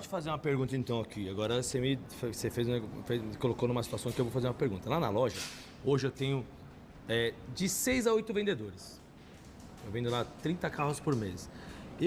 te fazer uma pergunta então aqui. Agora colocou numa situação que eu vou fazer uma pergunta. Lá na loja, hoje eu tenho de 6 a 8 vendedores. Eu vendo lá 30 carros por mês.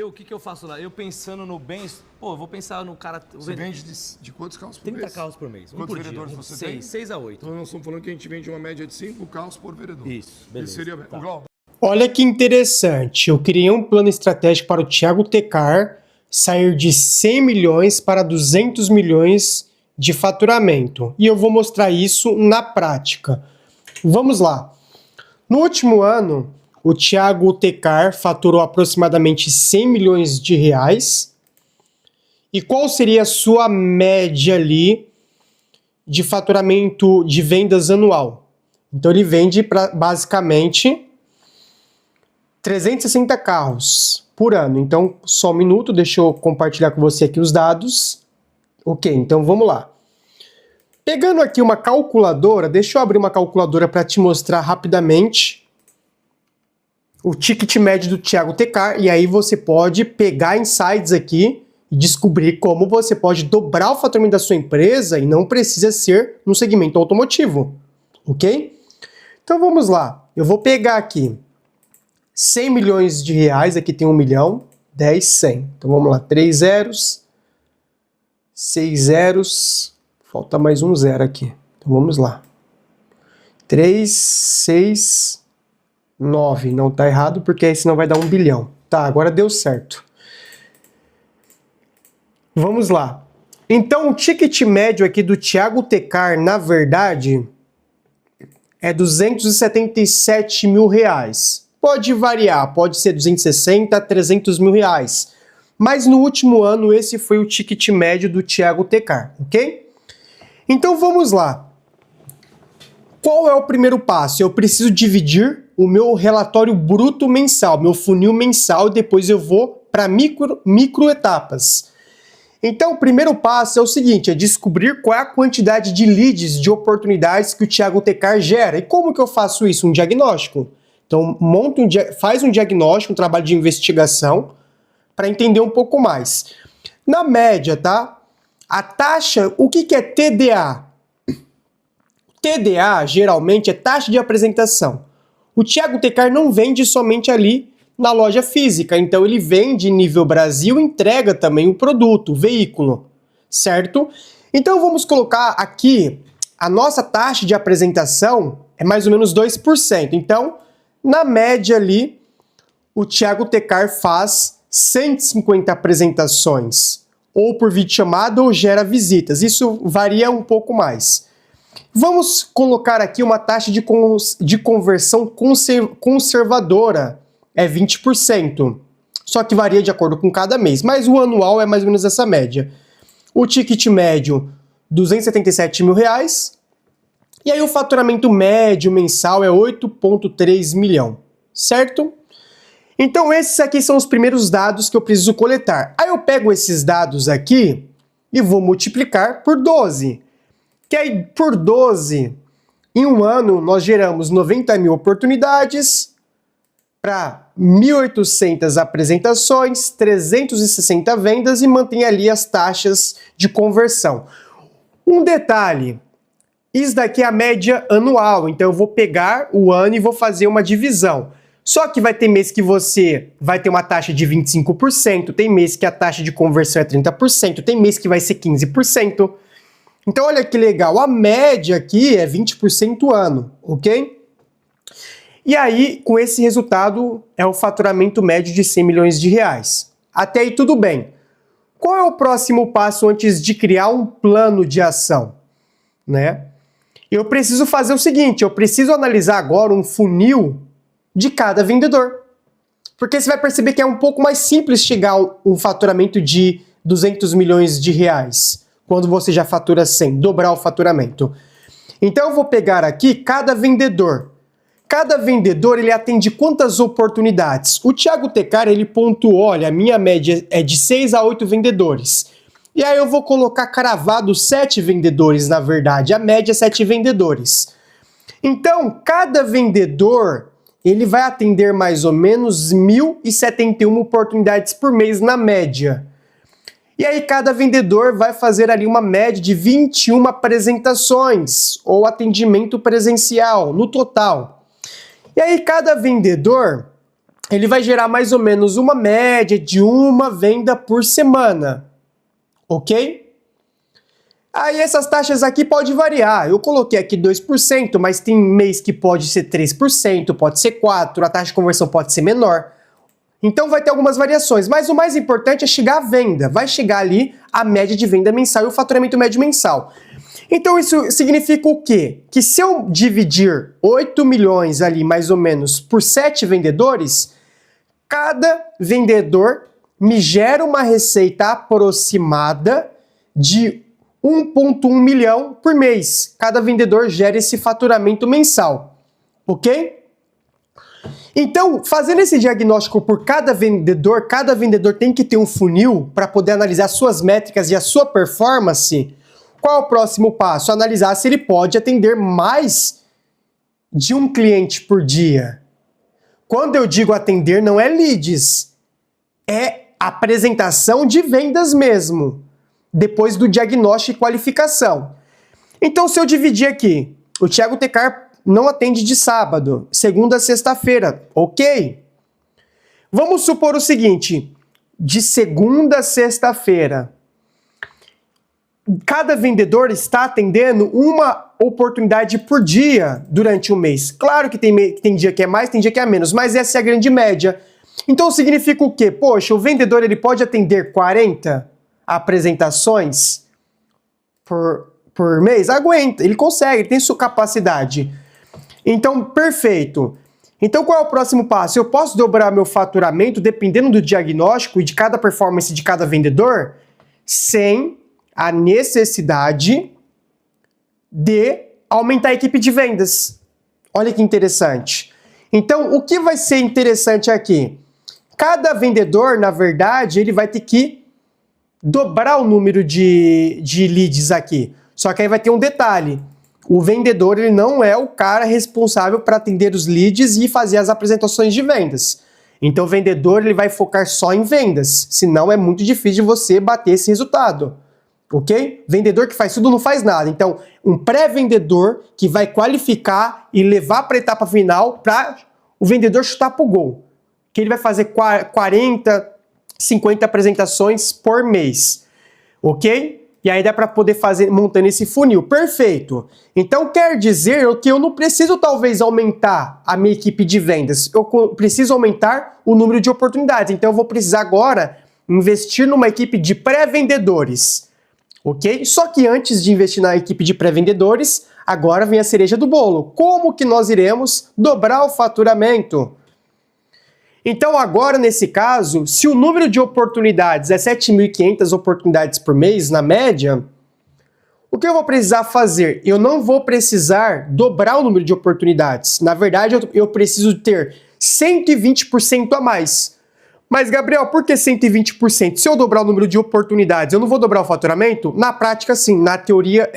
O que eu faço lá? Eu pensando no bem... Pô, eu vou pensar no cara... Você vende de quantos carros por mês? 30 carros por mês. Quantos vereadores você tem? 6 a 8. Então nós estamos falando que a gente vende uma média de 5 carros por vereador. Isso, beleza. Isso seria... Tá. Olha que interessante. Eu criei um plano estratégico para o Thiago Tecar sair de 100 milhões para 200 milhões de faturamento. E eu vou mostrar isso na prática. Vamos lá. No último ano, o Thiago Tecar faturou aproximadamente 100 milhões de reais. E qual seria a sua média ali de faturamento de vendas anual? Então ele vende basicamente 360 carros por ano. Então, só um minuto, deixa eu compartilhar com você aqui os dados. Ok, então vamos lá. Pegando aqui uma calculadora, deixa eu abrir uma calculadora para te mostrar rapidamente o ticket médio do Thiago Tecar, e aí você pode pegar insights aqui e descobrir como você pode dobrar o faturamento da sua empresa e não precisa ser no segmento automotivo, ok? Então vamos lá, eu vou pegar aqui 100 milhões de reais, aqui tem 1 milhão, 10, 100. Então vamos lá, 3 zeros, 6 zeros, falta mais um zero aqui. Então vamos lá. 3, 6, 9. Não tá errado porque aí senão vai dar 1 bilhão. Tá, agora deu certo. Vamos lá. Então o ticket médio aqui do Thiago Tecar, na verdade, é 277 mil reais. Pode variar, pode ser 260 a 300 mil reais. Mas no último ano esse foi o ticket médio do Thiago Tecar, ok? Então vamos lá. Qual é o primeiro passo? Eu preciso dividir o meu relatório bruto mensal, meu funil mensal, e depois eu vou para micro etapas. Então o primeiro passo é o seguinte, é descobrir qual é a quantidade de leads, de oportunidades que o Thiago Tecar gera. E como que eu faço isso? Um diagnóstico. Então faz um diagnóstico, um trabalho de investigação, para entender um pouco mais. Na média, tá? A taxa, o que é TDA? TDA, geralmente, é taxa de apresentação. O Thiago Tecar não vende somente ali na loja física, então ele vende nível Brasil e entrega também o produto, o veículo, certo? Então vamos colocar aqui, a nossa taxa de apresentação é mais ou menos 2%. Então, na média ali, o Thiago Tecar faz 150 apresentações, ou por videochamada ou gera visitas. Isso varia um pouco mais. Vamos colocar aqui uma taxa de conversão conservadora, é 20%. Só que varia de acordo com cada mês, mas o anual é mais ou menos essa média. O ticket médio, 277 mil reais. E aí o faturamento médio mensal é 8,3 milhão, certo? Então esses aqui são os primeiros dados que eu preciso coletar. Aí eu pego esses dados aqui e vou multiplicar por 12. Que aí por 12, em um ano nós geramos 90 mil oportunidades para 1.800 apresentações, 360 vendas e mantém ali as taxas de conversão. Um detalhe, isso daqui é a média anual, então eu vou pegar o ano e vou fazer uma divisão. Só que vai ter mês que você vai ter uma taxa de 25%, tem mês que a taxa de conversão é 30%, tem mês que vai ser 15%. Então olha que legal, a média aqui é 20% ano, ok? E aí, com esse resultado, é o faturamento médio de 100 milhões de reais. Até aí tudo bem. Qual é o próximo passo antes de criar um plano de ação, né? Eu preciso fazer o seguinte, eu preciso analisar agora um funil de cada vendedor. Porque você vai perceber que é um pouco mais simples chegar a um faturamento de 200 milhões de reais, quando você já fatura 100, dobrar o faturamento. Então eu vou pegar aqui cada vendedor. Cada vendedor, ele atende quantas oportunidades? O Thiago Tecar, ele pontuou, olha, a minha média é de 6 a 8 vendedores. E aí eu vou colocar cravado 7 vendedores, na verdade. A média é 7 vendedores. Então, cada vendedor, ele vai atender mais ou menos 1.071 oportunidades por mês, na média. E aí cada vendedor vai fazer ali uma média de 21 apresentações ou atendimento presencial no total. E aí cada vendedor, ele vai gerar mais ou menos uma média de uma venda por semana, ok? Aí essas taxas aqui podem variar. Eu coloquei aqui 2%, mas tem mês que pode ser 3%, pode ser 4%, a taxa de conversão pode ser menor. Então vai ter algumas variações, mas o mais importante é chegar à venda. Vai chegar ali a média de venda mensal e o faturamento médio mensal. Então isso significa o quê? Que se eu dividir 8 milhões ali mais ou menos por 7 vendedores, cada vendedor me gera uma receita aproximada de 1,1 milhão por mês. Cada vendedor gera esse faturamento mensal, ok? Então, fazendo esse diagnóstico por cada vendedor tem que ter um funil para poder analisar suas métricas e a sua performance. Qual é o próximo passo? Analisar se ele pode atender mais de um cliente por dia. Quando eu digo atender, não é leads, é apresentação de vendas mesmo, depois do diagnóstico e qualificação. Então, se eu dividir aqui, o Thiago Tecar não atende de sábado, segunda a sexta-feira, ok? Vamos supor o seguinte, de segunda a sexta-feira, cada vendedor está atendendo uma oportunidade por dia durante um mês. Claro que tem dia que é mais, tem dia que é menos, mas essa é a grande média. Então significa o quê? Poxa, o vendedor ele pode atender 40 apresentações por mês? Aguenta, ele consegue, ele tem sua capacidade. Então, perfeito. Então, qual é o próximo passo? Eu posso dobrar meu faturamento dependendo do diagnóstico e de cada performance de cada vendedor, sem a necessidade de aumentar a equipe de vendas. Olha que interessante. Então, o que vai ser interessante aqui? Cada vendedor, na verdade, ele vai ter que dobrar o número de leads aqui. Só que aí vai ter um detalhe. O vendedor ele não é o cara responsável para atender os leads e fazer as apresentações de vendas. Então o vendedor ele vai focar só em vendas, senão é muito difícil de você bater esse resultado, ok? Vendedor que faz tudo não faz nada. Então um pré-vendedor que vai qualificar e levar para a etapa final para o vendedor chutar para o gol. Que ele vai fazer 40, 50 apresentações por mês, ok? E aí dá para poder fazer montando esse funil. Perfeito. Então quer dizer que eu não preciso talvez aumentar a minha equipe de vendas. Eu preciso aumentar o número de oportunidades. Então eu vou precisar agora investir numa equipe de pré-vendedores. Ok? Só que antes de investir na equipe de pré-vendedores, agora vem a cereja do bolo. Como que nós iremos dobrar o faturamento? Então agora, nesse caso, se o número de oportunidades é 7.500 oportunidades por mês, na média, o que eu vou precisar fazer? Eu não vou precisar dobrar o número de oportunidades. Na verdade, eu preciso ter 120% a mais. Mas, Gabriel, por que 120%? Se eu dobrar o número de oportunidades, eu não vou dobrar o faturamento? Na prática, sim. Na teoria,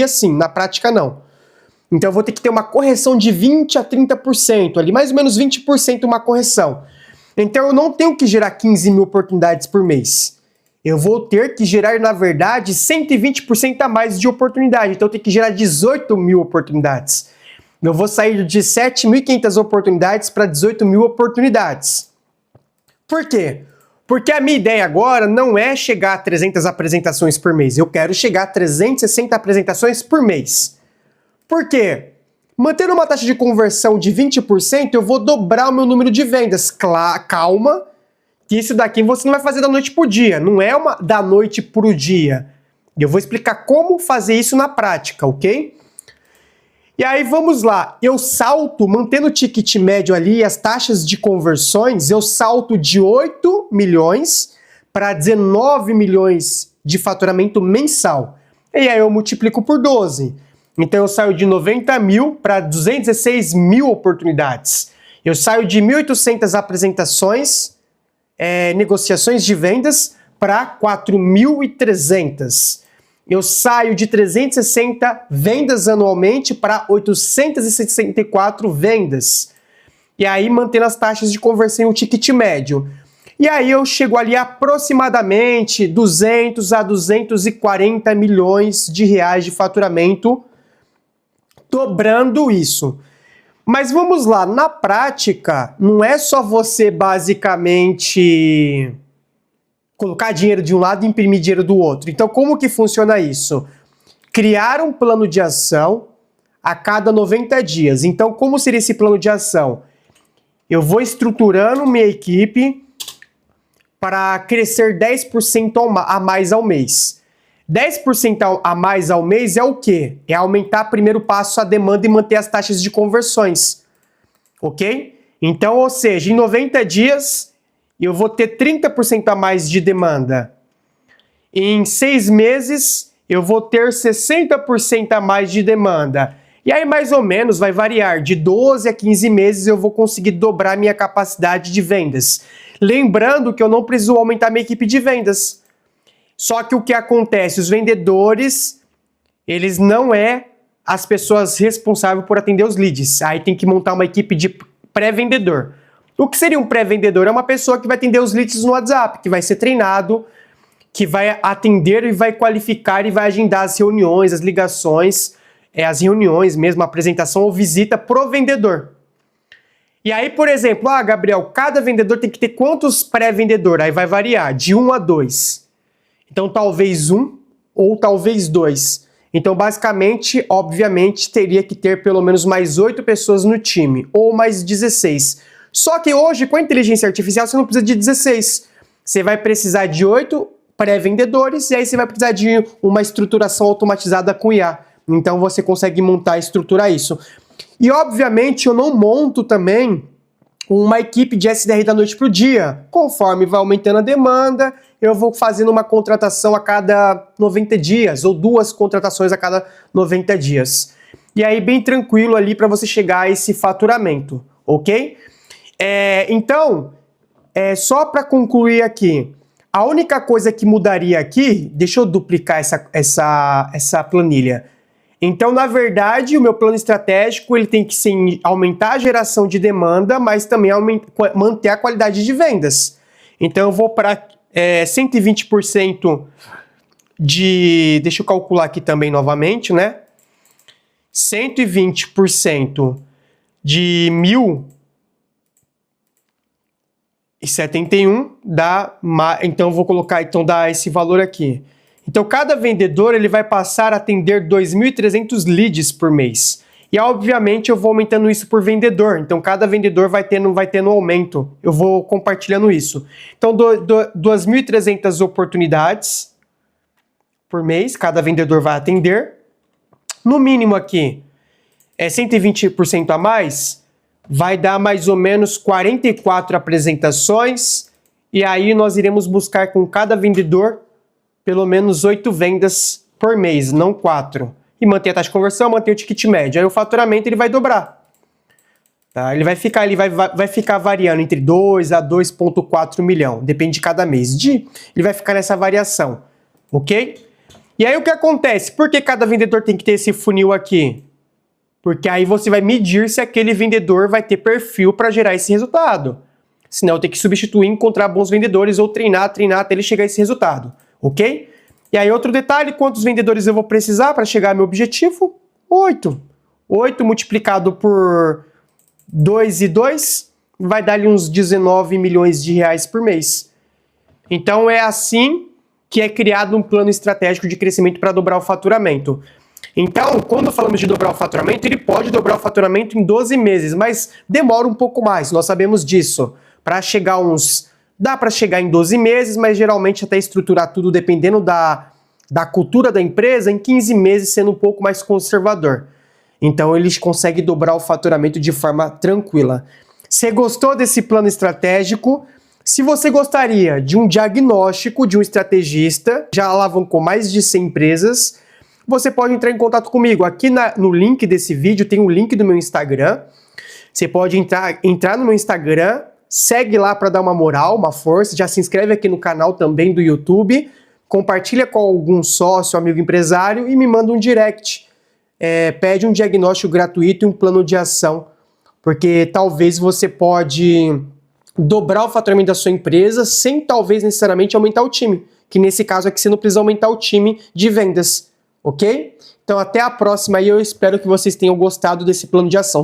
sim. Na prática, não. Então eu vou ter que ter uma correção de 20% a 30%, ali mais ou menos 20% uma correção. Então eu não tenho que gerar 15 mil oportunidades por mês. Eu vou ter que gerar, na verdade, 120% a mais de oportunidade. Então eu tenho que gerar 18 mil oportunidades. Eu vou sair de 7.500 oportunidades para 18 mil oportunidades. Por quê? Porque a minha ideia agora não é chegar a 300 apresentações por mês. Eu quero chegar a 360 apresentações por mês. Por quê? Mantendo uma taxa de conversão de 20%, eu vou dobrar o meu número de vendas. Calma, que isso daqui você não vai fazer da noite pro dia, não é da noite pro dia. Eu vou explicar como fazer isso na prática, ok? E aí vamos lá, eu salto, mantendo o ticket médio ali, as taxas de conversões, eu salto de 8 milhões para 19 milhões de faturamento mensal. E aí eu multiplico por 12. Então eu saio de 90 mil para 216 mil oportunidades. Eu saio de 1.800 apresentações, negociações de vendas, para 4.300. Eu saio de 360 vendas anualmente para 864 vendas. E aí mantendo as taxas de conversão e o ticket médio. E aí eu chego ali aproximadamente 200 a 240 milhões de reais de faturamento, dobrando isso. Mas vamos lá, na prática, não é só você basicamente colocar dinheiro de um lado e imprimir dinheiro do outro. Então, como que funciona isso? Criar um plano de ação a cada 90 dias. Então, como seria esse plano de ação? Eu vou estruturando minha equipe para crescer 10% a mais ao mês. 10% a mais ao mês é o quê? É aumentar primeiro passo a demanda e manter as taxas de conversões. Ok? Então, ou seja, em 90 dias eu vou ter 30% a mais de demanda. Em 6 meses eu vou ter 60% a mais de demanda. E aí, mais ou menos, vai variar. De 12 a 15 meses eu vou conseguir dobrar minha capacidade de vendas. Lembrando que eu não preciso aumentar minha equipe de vendas. Só que o que acontece? Os vendedores, eles não é as pessoas responsáveis por atender os leads. Aí tem que montar uma equipe de pré-vendedor. O que seria um pré-vendedor? É uma pessoa que vai atender os leads no WhatsApp, que vai ser treinado, que vai atender e vai qualificar e vai agendar as reuniões, as ligações, as reuniões mesmo, a apresentação ou visita pro vendedor. E aí, por exemplo, Gabriel, cada vendedor tem que ter quantos pré-vendedor? Aí vai variar, de 1 a 2. Então, talvez 1 ou talvez 2. Então, basicamente, obviamente, teria que ter pelo menos mais 8 pessoas no time, ou mais 16. Só que hoje, com a inteligência artificial, você não precisa de 16. Você vai precisar de 8 pré-vendedores e aí você vai precisar de uma estruturação automatizada com IA. Então, você consegue montar e estruturar isso. E, obviamente, eu não monto também uma equipe de SDR da noite para o dia. Conforme vai aumentando a demanda, eu vou fazendo uma contratação a cada 90 dias, ou 2 contratações a cada 90 dias. E aí, bem tranquilo ali para você chegar a esse faturamento, ok? Então, só para concluir aqui, a única coisa que mudaria aqui, deixa eu duplicar essa planilha. Então, na verdade, o meu plano estratégico ele tem que sim, aumentar a geração de demanda, mas também manter a qualidade de vendas. Então, eu vou para 120% de... Deixa eu calcular aqui também novamente, né? 120% de 1.071 dá... Então, eu vou colocar, dá esse valor aqui. Então, cada vendedor ele vai passar a atender 2.300 leads por mês. E, obviamente, eu vou aumentando isso por vendedor. Então, cada vendedor vai tendo aumento. Eu vou compartilhando isso. Então, 2.300 oportunidades por mês, cada vendedor vai atender. No mínimo aqui, 120% a mais, vai dar mais ou menos 44 apresentações. E aí, nós iremos buscar com cada vendedor pelo menos 8 vendas por mês, não 4. E manter a taxa de conversão, manter o ticket médio. Aí o faturamento ele vai dobrar. Tá? Ele vai ficar variando entre 2 a 2,4 milhão. Depende de cada mês. Ele vai ficar nessa variação. Ok? E aí o que acontece? Por que cada vendedor tem que ter esse funil aqui? Porque aí você vai medir se aquele vendedor vai ter perfil para gerar esse resultado. Senão eu tenho que substituir, encontrar bons vendedores ou treinar até ele chegar a esse resultado. Ok? E aí outro detalhe, quantos vendedores eu vou precisar para chegar ao meu objetivo? 8. 8 multiplicado por 2 e 2 vai dar ali uns 19 milhões de reais por mês. Então é assim que é criado um plano estratégico de crescimento para dobrar o faturamento. Então, quando falamos de dobrar o faturamento, ele pode dobrar o faturamento em 12 meses, mas demora um pouco mais, nós sabemos disso. Para chegar Dá para chegar em 12 meses, mas geralmente até estruturar tudo, dependendo da cultura da empresa, em 15 meses, sendo um pouco mais conservador. Então, eles conseguem dobrar o faturamento de forma tranquila. Você gostou desse plano estratégico? Se você gostaria de um diagnóstico de um estrategista, já alavancou mais de 100 empresas, você pode entrar em contato comigo. Aqui no link desse vídeo tem um link do meu Instagram. Você pode entrar no meu Instagram, segue lá para dar uma moral, uma força, já se inscreve aqui no canal também do YouTube, compartilha com algum sócio, amigo empresário e me manda um direct. Pede um diagnóstico gratuito e um plano de ação, porque talvez você pode dobrar o faturamento da sua empresa sem talvez necessariamente aumentar o time, que nesse caso aqui você não precisa aumentar o time de vendas, ok? Então até a próxima e eu espero que vocês tenham gostado desse plano de ação.